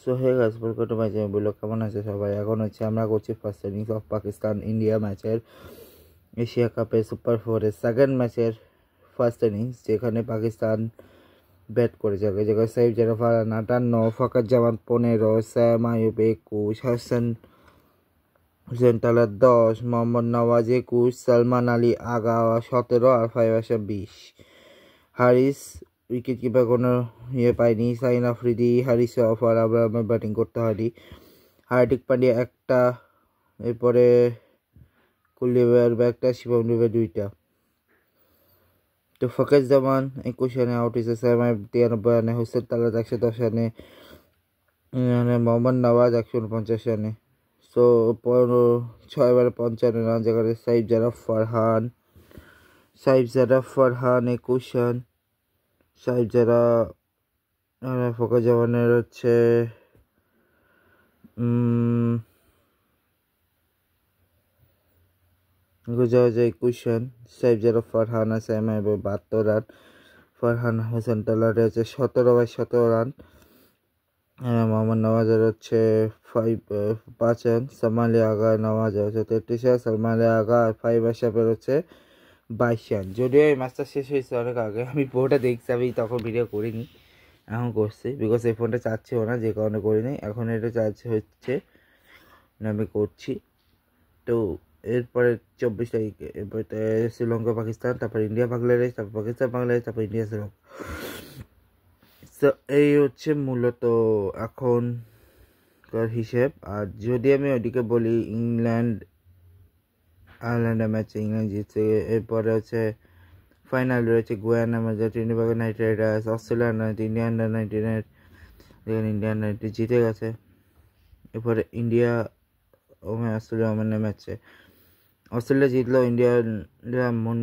So hey guys, welcome to my channel. বললো কেমন আছে সবাই? এখন হচ্ছে আমরা করছি first innings of Pakistan India ম্যাচের এশিয়া কাপের সুপার ফোরের সেকেন্ড ম্যাচের ফার্স্ট ইনিংস, যেখানে পাকিস্তান ব্যাট করেছে। যেখানে সাইফ জারাফার 58, ফকর জামান 15, সাম আইয়ুব 21, হাসান হুসেন তালার 10, মোহাম্মদ নওয়াজ 21, সালমান আলী আগা 17 আর 5 আসা 20। হারিস উইকেট কিপার কোনো পায়নি। সাইন আফ্রিদি, হারিস অফার আবার ব্যাটিং করতে হয়নি। হার্দিক পান্ডিয়া একটা, এরপরে কুলদীপের একটা, শিবম দুবে 2টা। তো ফকের জামান 21 রানে আউট হয়েছে। সাইম 93 রানে, হুসেন তালাত 110 রানে, মোহাম্মদ নওয়াজ 149 রানে। সো 6 ওভারে 55 রান, যেখানে সাইফ জারাফ ফারহান 21 রান। সাইফ জারা ফকর জামানের হচ্ছে গুজরাট 21 রান। সাইফ জারাফ ফারহান আছে 72 রান। ফারহান হোসেন তালার হচ্ছে 17 রান। মোহাম্মদ নওয়াজের হচ্ছে 5 রান। সালমান আলী আগা নওয়াজ হচ্ছে 33 রান। সালমান আলী আগা 5 আশরাফের হচ্ছে 22 রান। যদিও এই ম্যাচটা শেষ হয়েছে অনেক আগে, আমি পুরোটা দেখছি, আমি তখন ভিডিও করিনি, এখন করছি বিকজ এই ফোনটা চাচ্ছেও না, যে কারণে করিনি। এখন এটা চার্জ হচ্ছে, আমি করছি। তো এরপরে 24 তারিখে এরপরে শ্রীলঙ্কা পাকিস্তান, তারপর ইন্ডিয়া বাংলাদেশ, তারপর পাকিস্তান বাংলাদেশ, তারপর ইন্ডিয়া শ্রীলঙ্কা। তো এই হচ্ছে মূলত এখনকার হিসেব। আর যদি আমি ওদিকে বলি, ইংল্যান্ড আয়ারল্যান্ডের ম্যাচে ইংল্যান্ড জিতছে। এরপরে হচ্ছে ফাইনাল রয়েছে গুয়ানা ম্যাচে ট্রিনিডাদ নাইট রাইডার্স, অস্ট্রেলিয়া ইন্ডিয়ান নাইটের, যেখানে ইন্ডিয়ান নাইট জিতে গেছে। এরপরে ইন্ডিয়া অস্ট্রেলিয়া ওমেনের ম্যাচে অস্ট্রেলিয়া জিতলো, ইন্ডিয়া মন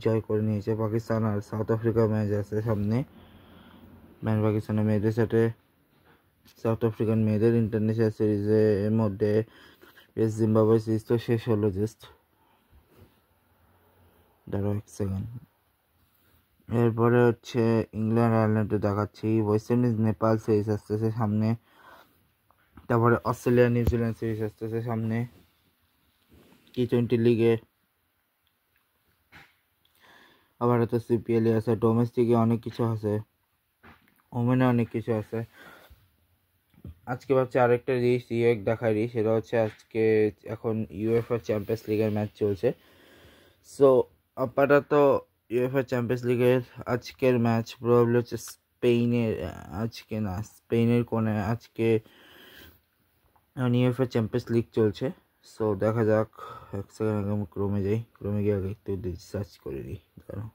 জয় করে নিয়েছে। পাকিস্তান আর সাউথ আফ্রিকার ম্যাচ আছে সামনে। পাকিস্তানের মেয়েদের সাথে সাউথ আফ্রিকান মেয়েদের ইন্টারন্যাশনাল সিরিজের মধ্যে জিম্বাবুয়ে সিরিজ তো শেষ হলো জাস্ট, দাঁড়াও 1 সেকেন্ড। এরপরে হচ্ছে ইংল্যান্ড আয়ারল্যান্ডে দেখাচ্ছি। ওয়েস্ট ইন্ডিজ নেপাল সিরিজ আসতেছে সামনে। তারপরে অস্ট্রেলিয়া নিউজিল্যান্ড সিরিজ আসতেছে সামনে। T20 লিগে আবার হয়তো সিপিএল আছে। ডোমেস্টিকে অনেক কিছু আছে, ওমেনে অনেক কিছু আছে। আজকে ভাবছি আরেকটা জিনিস দেখাই দিই, সেটা হচ্ছে আজকে এখন ইউএফএ চ্যাম্পিয়ন্স লিগের ম্যাচ চলছে। সো আপাতত ইউএফএ চ্যাম্পিয়ন্স লিগের আজকের ম্যাচ প্রবাবলি হচ্ছে স্পেনের, আজকে না স্পেনের কোণে আজকে ইউএফএ চ্যাম্পিয়ন্স লিগ চলছে। সো দেখা যাক। 1 সেকেন্ড আগে আমি ক্রোমে যাই, ক্রোমে গিয়ে আগে একটু সার্চ করে দিই। কারণ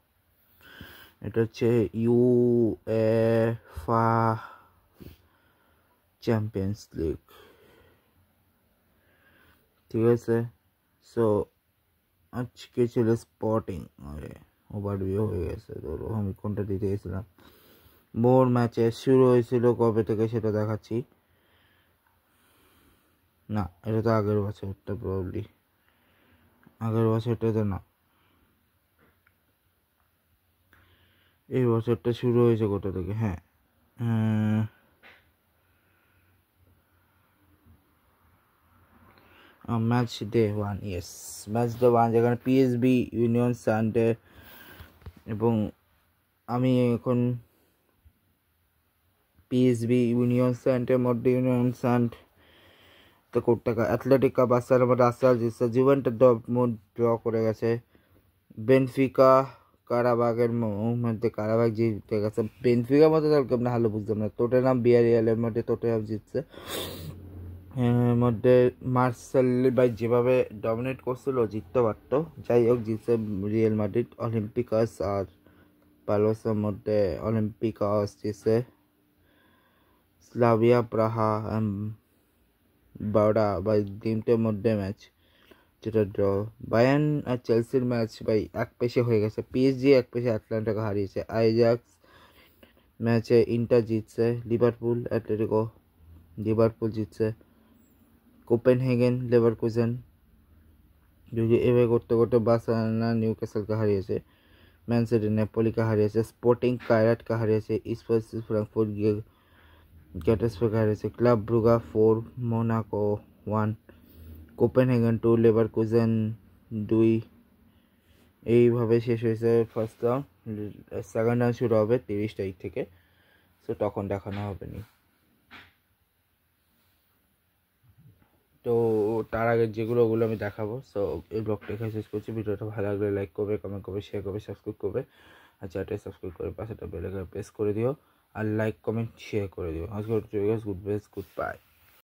এটা হচ্ছে ইউএফা চ্যাম্পিয়ন্স লিগ, ঠিক আছে। সো আজকে ছিল স্পটিং, আরে ওভারভিউ হয়ে গেছে। ধরো আমি কোনটা দিতে গেছিলাম। মোর ম্যাচে শুরু হয়েছিল কবে থেকে সেটা দেখাচ্ছি। না, এটা তো আগের বছরটা, প্রবাবলি আগের বছরটা তো না, এই বছরটা শুরু হয়েছে কোথা থেকে। হ্যাঁ, match day 1, yes match day 1, যেখানে পিএসবি ইউনিয়ন সানডে, এবং আমি এখন পিএসবি ইউনিয়ন সান্টের মধ্যে ইউনিয়ন সান্ট তো কোটি টাকা অ্যাথলেটিকা বার্সার মধ্যে আর্সেনাল জিতছে। জুভেন্টাস ডর্টমুন্ড ড্র করে গেছে। বেনফিকা কারাবাগের মধ্যে কারাবাগ জিতে গেছে। বেনফিকার মধ্যে তাহলে কেমন হালো বুঝলাম না। টটেনহাম বিয়ারিয়ালের মধ্যে টটেনহাম জিতছে। মধ্যে মার্সেল ভাই যেভাবে ডমিনেট করছিল জিততে পারতো, যাই হোক জিতছে রিয়াল মাদ্রিদ। অলিম্পিকাস আর পালোসের মধ্যে অলিম্পিকাস জিতছে। স্লাভিয়া প্রাহা বারোটা বা তিনটের মধ্যে ম্যাচ, যেটা ড্র। বায়ার্ন আর চেলসির ম্যাচ ভাই 1 পেশে হয়ে গেছে। পিএসজি 1 পেশে অ্যাটলান্টাকে হারিয়েছে। আইজাক্স ম্যাচে ইন্টার জিতছে। লিভারপুল জিতছে। কোপেনহেগেন লেভারকুজেন যদি এভাবে করতে করতে বার্সেলোনা নিউক্যাসলকে হারিয়েছে। ম্যান সিটি নেপোলিকে হারিয়েছে। স্পোর্টিং কায়রাটকে হারিয়েছে। স্পার্স ফ্রাঙ্কফুর্ট গিয়ে গ্যাটেসবার্গ হারিয়েছে club Brugge 4, Monaco 1, Copenhagen 2, Leverkusen 2। এইভাবে শেষ হয়েছে ফার্স্ট রাউন্ড। সেকেন্ড রাউন্ড শুরু হবে 30 তারিখ থেকে, সো তখন দেখানো হবে নি। তো তার আগে যেগুলো ওগুলো আমি দেখাবো। সো এই ব্লগটা এখানে শেষ করছি। ভিডিওটা ভালো লাগলে লাইক করবে, কমেন্ট করবে, শেয়ার করবে, সাবস্ক্রাইব করবে। আর চ্যানেলটা সাবস্ক্রাইব করে পাশেটা বেল আইকন প্রেস করে দিও, আর লাইক কমেন্ট শেয়ার করে দিও। আজকে গুড বাই।